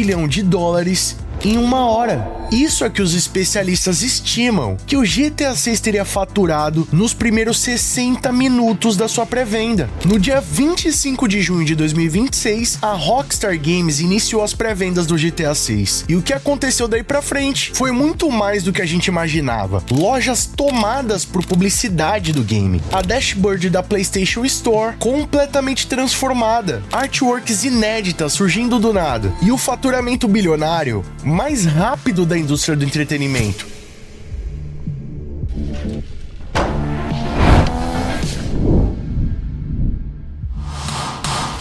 bilhão de dólares em uma hora. Isso é que os especialistas estimam que o GTA 6 teria faturado nos primeiros 60 minutos da sua pré-venda. No dia 25 de junho de 2026, a Rockstar Games iniciou as pré-vendas do GTA 6. E o que aconteceu daí pra frente foi muito mais do que a gente imaginava. Lojas tomadas por publicidade do game, a dashboard da PlayStation Store completamente transformada, artworks inéditas surgindo do nada, e o faturamento bilionário mais rápido da indústria do entretenimento.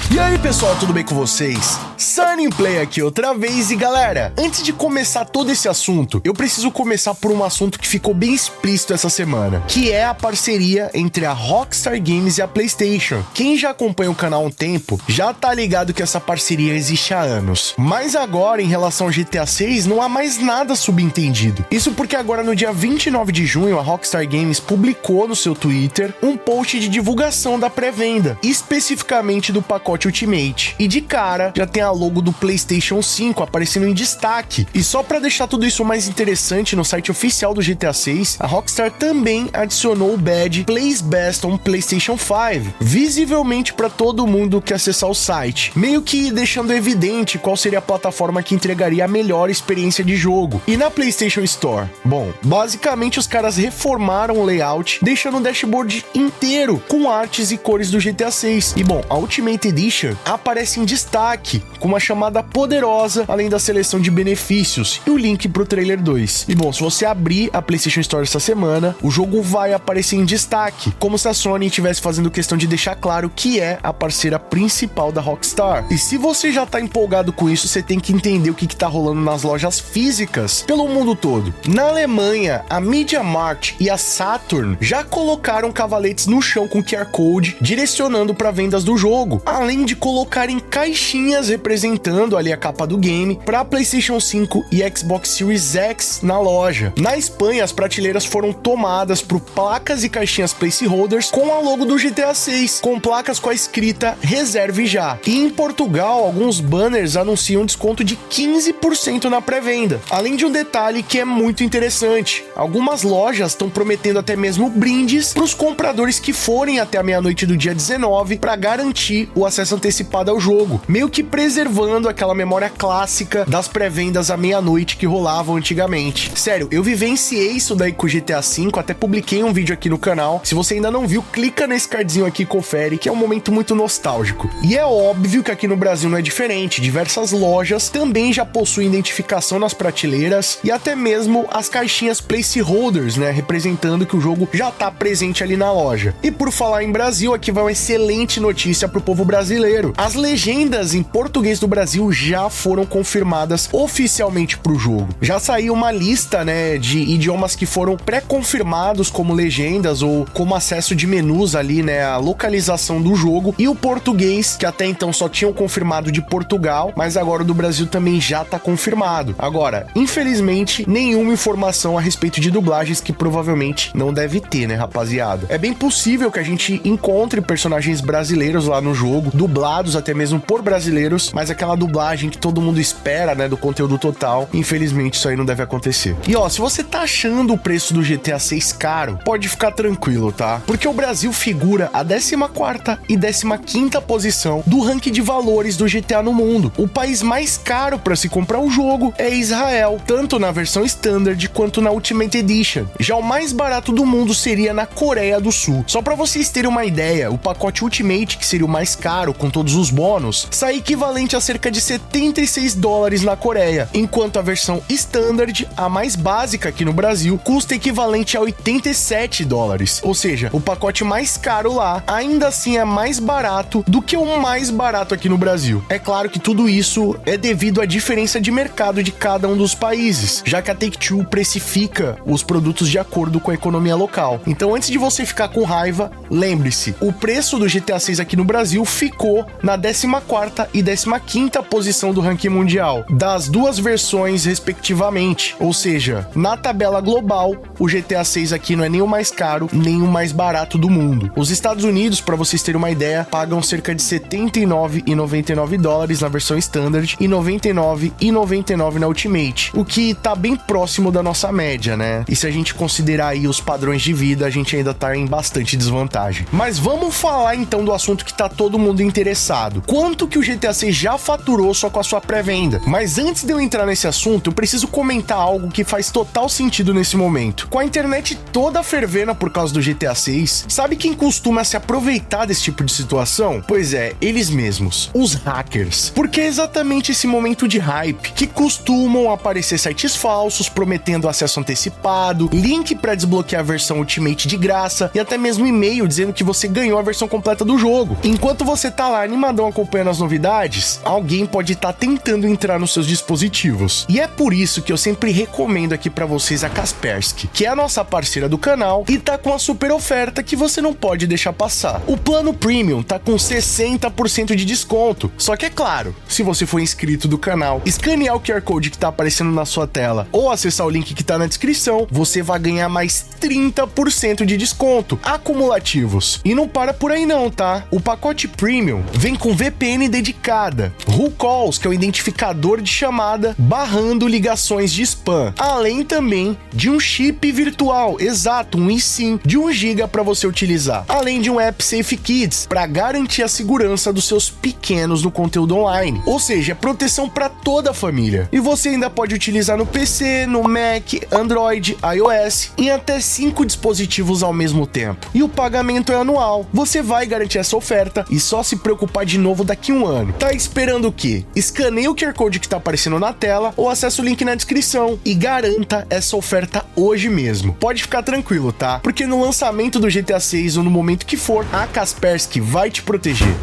E aí pessoal, tudo bem com vocês? Sunny Play aqui outra vez e galera, antes de começar todo esse assunto, eu preciso começar por um assunto que ficou bem explícito essa semana, que é a parceria entre a Rockstar Games e a PlayStation. Quem já acompanha o canal há um tempo, já tá ligado que essa parceria existe há anos. Mas agora, em relação ao GTA 6, não há mais nada subentendido. Isso porque agora no dia 29 de junho, a Rockstar Games publicou no seu Twitter um post de divulgação da pré-venda, especificamente do pacote Ultimate. E de cara, já tem a logo do PlayStation 5 aparecendo em destaque. E só pra deixar tudo isso mais interessante, no site oficial do GTA 6, a Rockstar também adicionou o badge Plays Best on PlayStation 5, visivelmente pra todo mundo que acessar o site, meio que deixando evidente qual seria a plataforma que entregaria a melhor experiência de jogo. E na PlayStation Store? Bom, basicamente os caras reformaram o layout, deixando o dashboard inteiro com artes e cores do GTA 6. E bom, a Ultimate Edition aparece em destaque, com uma chamada poderosa, além da seleção de benefícios e o link pro trailer 2. E bom, se você abrir a PlayStation Store essa semana, o jogo vai aparecer em destaque, como se a Sony estivesse fazendo questão de deixar claro que é a parceira principal da Rockstar. E se você já tá empolgado com isso, você tem que entender o que tá rolando nas lojas físicas pelo mundo todo. Na Alemanha, a MediaMarkt e a Saturn já colocaram cavaletes no chão com QR Code, direcionando para vendas do jogo, além de colocarem caixinhas representando ali a capa do game para PlayStation 5 e Xbox Series X na loja. Na Espanha, as prateleiras foram tomadas por placas e caixinhas placeholders com a logo do GTA 6, com placas com a escrita Reserve Já. E em Portugal, alguns banners anunciam desconto de 15% na pré-venda. Além de um detalhe que é muito interessante, algumas lojas estão prometendo até mesmo brindes para os compradores que forem até a meia-noite do dia 19 para garantir o acesso antecipado ao jogo, meio que preservando aquela memória clássica das pré-vendas à meia-noite que rolavam antigamente. Sério, eu vivenciei isso daí com o GTA V, até publiquei um vídeo aqui no canal. Se você ainda não viu, clica nesse cardzinho aqui e confere, que é um momento muito nostálgico. E é óbvio que aqui no Brasil não é diferente, diversas lojas também já possuem identificação nas prateleiras e até mesmo as caixinhas placeholders, né, representando que o jogo já tá presente ali na loja. E por falar em Brasil, aqui vai uma excelente notícia pro povo brasileiro. As legendas em português do Brasil já foram confirmadas oficialmente pro jogo. Já saiu uma lista, né, de idiomas que foram pré-confirmados como legendas ou como acesso de menus ali, né, a localização do jogo, e o português, que até então só tinham confirmado de Portugal, mas agora o do Brasil também já tá confirmado. Agora, infelizmente, nenhuma informação a respeito de dublagens, que provavelmente não deve ter, né, rapaziada? É bem possível que a gente encontre personagens brasileiros lá no jogo, dublados até mesmo por brasileiros, mas aquela dublagem que todo mundo espera, né, do conteúdo total, infelizmente isso aí não deve acontecer. E ó, se você tá achando o preço do GTA 6 caro, pode ficar tranquilo, tá? Porque o Brasil figura a 14ª e 15ª posição do ranking de valores do GTA no mundo. O país mais caro para se comprar o jogo é Israel, tanto na versão Standard quanto na Ultimate Edition. Já o mais barato do mundo seria na Coreia do Sul. Só para vocês terem uma ideia, o pacote Ultimate, que seria o mais caro com todos os bônus, sai equivalente a cerca de $76 na Coreia, enquanto a versão Standard, a mais básica aqui no Brasil, custa equivalente a $87. Ou seja, o pacote mais caro lá ainda assim é mais barato do que o mais barato aqui no Brasil. É claro que tudo isso é devido à diferença de mercado de cada um dos países, já que a Take-Two precifica os produtos de acordo com a economia local. Então, antes de você ficar com raiva, lembre-se, o preço do GTA 6 aqui no Brasil ficou na 14ª e 15ª posição do ranking mundial, das duas versões respectivamente. Ou seja, na tabela global, o GTA 6 aqui não é nem o mais caro, nem o mais barato do mundo. Os Estados Unidos, para vocês terem uma ideia, pagam cerca de $79,99 na versão Standard e $99,99 na Ultimate, o que tá bem próximo da nossa média, né? E se a gente considerar aí os padrões de vida, a gente ainda tá em bastante desvantagem. Mas vamos falar então do assunto que tá todo mundo interessado. Quanto que o GTA 6 já faturou só com a sua pré-venda? Mas antes de eu entrar nesse assunto, eu preciso comentar algo que faz total sentido nesse momento. Com a internet toda fervendo por causa do GTA 6, sabe quem costuma se aproveitar desse tipo de situação? Pois é, eles mesmos, os hackers. Porque é exatamente esse momento de hype que costumam aparecer sites falsos prometendo acesso antecipado, link para desbloquear a versão Ultimate de graça e até mesmo e-mail dizendo que você ganhou a versão completa do jogo. Enquanto você tá lá animadão acompanhando as novidades, alguém pode estar tentando entrar nos seus dispositivos. E é por isso que eu sempre recomendo aqui para vocês a Kaspersky, que é a nossa parceira do canal e tá com a super oferta que você não pode deixar passar. O plano Premium tá com 60% de desconto. Só que é claro, se você for inscrito do canal, escanear o QR Code que tá aparecendo na sua tela ou acessar o link que tá na descrição, você vai ganhar mais 30% de desconto acumulativos. E não para por aí não, tá? O pacote Premium vem com VPN dedicada, WhoCalls, que é o identificador de chamada, barrando ligações de spam, além também de um chip virtual, exato, um eSIM de 1 GB para você utilizar, além de um app Safe Kids para garantir a segurança dos seus pequenos no conteúdo online. Ou seja, é proteção para toda a família. E você ainda pode utilizar no PC, no Mac, Android, iOS, em até 5 dispositivos ao mesmo tempo. E o pagamento é anual. Você vai garantir essa oferta e só se preocupar de novo daqui a um ano. Tá esperando o quê? Escaneie o QR Code que tá aparecendo na tela ou acesse o link na descrição e garanta essa oferta hoje mesmo. Pode ficar tranquilo, tá? Porque no lançamento do GTA 6 ou no momento que for, a Kaspersky vai te proteger.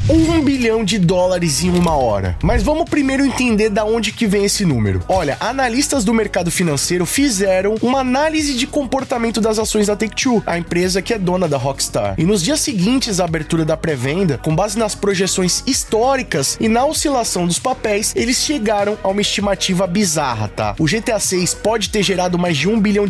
$1 bilhão em uma hora. Mas vamos primeiro entender da onde que vem esse número. Olha, analistas do mercado financeiro fizeram uma análise de comportamento das ações da Take-Two, a empresa que é dona da Rockstar. E nos dias seguintes à abertura da pré-venda, com base nas projeções históricas e na oscilação dos papéis, eles chegaram a uma estimativa bizarra, tá? O GTA 6 pode ter gerado mais de $1 bilhão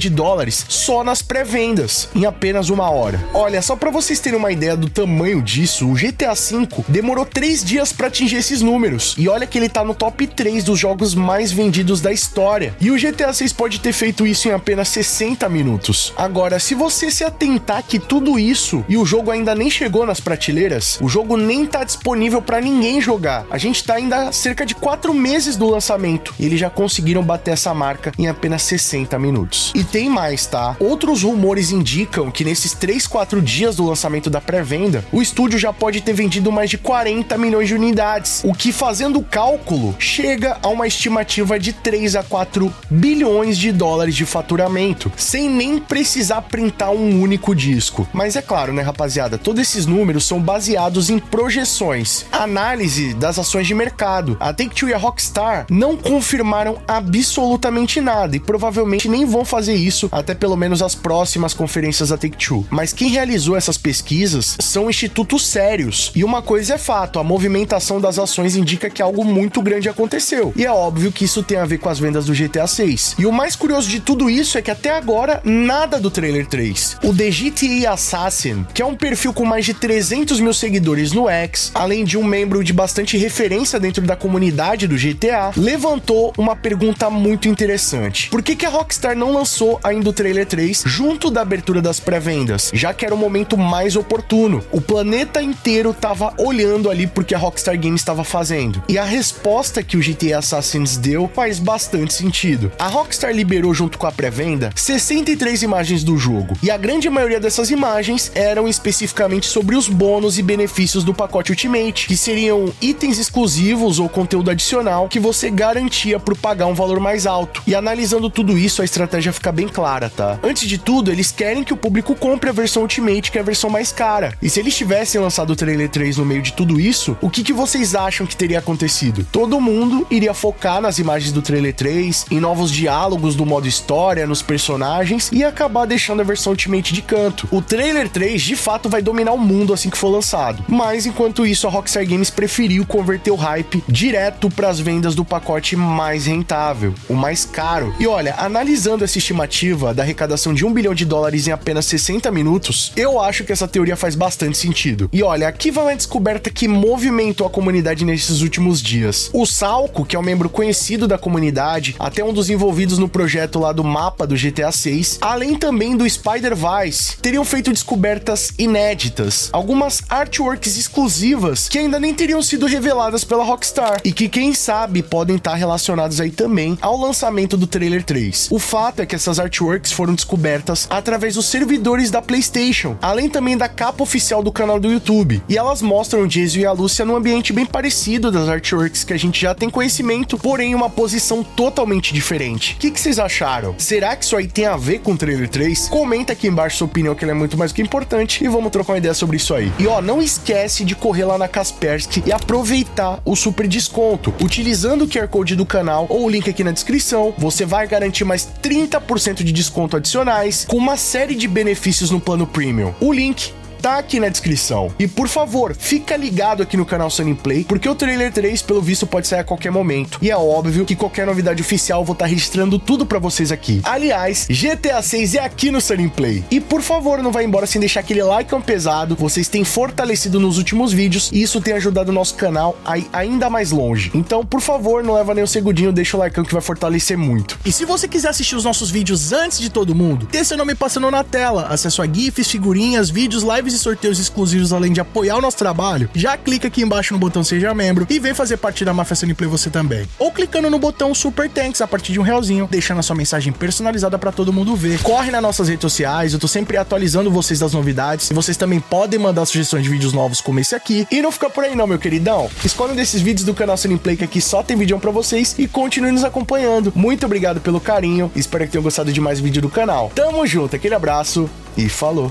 só nas pré-vendas, em apenas uma hora. Olha, só pra vocês terem uma ideia do tamanho disso, o GTA 5 demorou 3 dias pra atingir esses números. E olha que ele tá no top 3 dos jogos mais vendidos da história. E o GTA 6 pode ter feito isso em apenas 60 minutos. Agora, se você se atentar que tudo isso e o jogo ainda nem chegou nas prateleiras, o jogo nem tá disponível pra ninguém jogar. A gente tá ainda há cerca de 4 meses do lançamento. E eles já conseguiram bater essa marca em apenas 60 minutos. E tem mais, tá? Outros rumores indicam que nesses 3-4 dias do lançamento da pré-venda, o estúdio já pode ter vendido mais de 40 milhões de unidades, o que, fazendo o cálculo, chega a uma estimativa de 3 a 4 bilhões de dólares de faturamento, sem nem precisar printar um único disco. Mas é claro, né, rapaziada, todos esses números são baseados em projeções, análise das ações de mercado. A Take-Two e a Rockstar não confirmaram absolutamente nada e provavelmente nem vão fazer isso até pelo menos as próximas conferências da Take-Two. Mas quem realizou essas pesquisas são institutos sérios, e uma coisa é fato, a movimentação das ações indica que algo muito grande aconteceu. E é óbvio que isso tem a ver com as vendas do GTA 6. E o mais curioso de tudo isso é que até agora, nada do trailer 3. O The GTA Assassin, que é um perfil com mais de 300 mil seguidores no X, além de um membro de bastante referência dentro da comunidade do GTA, levantou uma pergunta muito interessante. Por que a Rockstar não lançou ainda o trailer 3 junto da abertura das pré-vendas? Já que era o momento mais oportuno. O planeta inteiro tava olhando ali porque a Rockstar Games estava fazendo. E a resposta que o GTA Assassins deu faz bastante sentido. A Rockstar liberou junto com a pré-venda 63 imagens do jogo, e a grande maioria dessas imagens eram especificamente sobre os bônus e benefícios do pacote Ultimate, que seriam itens exclusivos ou conteúdo adicional que você garantia por pagar um valor mais alto. E analisando tudo isso, a estratégia fica bem clara, tá? Antes de tudo, eles querem que o público compre a versão Ultimate, que é a versão mais cara. E se eles tivessem lançado o trailer 3 no meio de tudo isso, o que vocês acham que teria acontecido? Todo mundo iria focar nas imagens do trailer 3, em novos diálogos do modo história, nos personagens, e acabar deixando a versão Ultimate de canto. O trailer 3 de fato vai dominar o mundo assim que for lançado, mas enquanto isso a Rockstar Games preferiu converter o hype direto para as vendas do pacote mais rentável, o mais caro. E olha, analisando essa estimativa da arrecadação de $1 bilhão em apenas 60 minutos, eu acho que essa teoria faz bastante sentido. E olha, aqui vai uma descoberta que movimentou a comunidade nesses últimos dias. O Salco, que é um membro conhecido da comunidade, até um dos envolvidos no projeto lá do mapa do GTA 6, além também do Spider-Vice, teriam feito descobertas inéditas, algumas artworks exclusivas que ainda nem teriam sido reveladas pela Rockstar e que, quem sabe, podem estar relacionadas aí também ao lançamento do trailer 3. O fato é que essas artworks foram descobertas através dos servidores da PlayStation, além também da capa oficial do canal do YouTube, e elas mostram o Jason e a Lúcia num ambiente bem parecido das artworks que a gente já tem conhecimento, porém em uma posição totalmente diferente. O que vocês acharam? Será que isso aí tem a ver com o trailer 3? Comenta aqui embaixo sua opinião, que ele é muito mais que importante, e vamos trocar uma ideia sobre isso aí. E ó, não esquece de correr lá na Kaspersky e aproveitar o super desconto. Utilizando o QR Code do canal ou o link aqui na descrição, você vai garantir mais 30% de desconto adicionais, com uma série de benefícios no plano Premium. O link tá aqui na descrição. E por favor, fica ligado aqui no canal Sunny Play, porque o trailer 3, pelo visto, pode sair a qualquer momento. E é óbvio que qualquer novidade oficial eu vou estar registrando tudo pra vocês aqui. Aliás, GTA 6 é aqui no Sunny Play. E por favor, não vai embora sem deixar aquele like pesado. Vocês têm fortalecido nos últimos vídeos e isso tem ajudado o nosso canal a ir ainda mais longe. Então, por favor, não leva nem um segundinho, deixa o like que vai fortalecer muito. E se você quiser assistir os nossos vídeos antes de todo mundo, ter seu nome passando na tela, acesso a GIFs, figurinhas, vídeos, lives e sorteios exclusivos, além de apoiar o nosso trabalho, já clica aqui embaixo no botão Seja Membro e vem fazer parte da Máfia Sunny Play você também. Ou clicando no botão Super Thanks a partir de R$1, deixando a sua mensagem personalizada pra todo mundo ver. Corre nas nossas redes sociais, eu tô sempre atualizando vocês das novidades e vocês também podem mandar sugestões de vídeos novos como esse aqui. E não fica por aí não, meu queridão. Escolha um desses vídeos do canal Sunny Play, que aqui só tem vídeo pra vocês, e continue nos acompanhando. Muito obrigado pelo carinho, espero que tenham gostado de mais vídeo do canal. Tamo junto, aquele abraço e falou!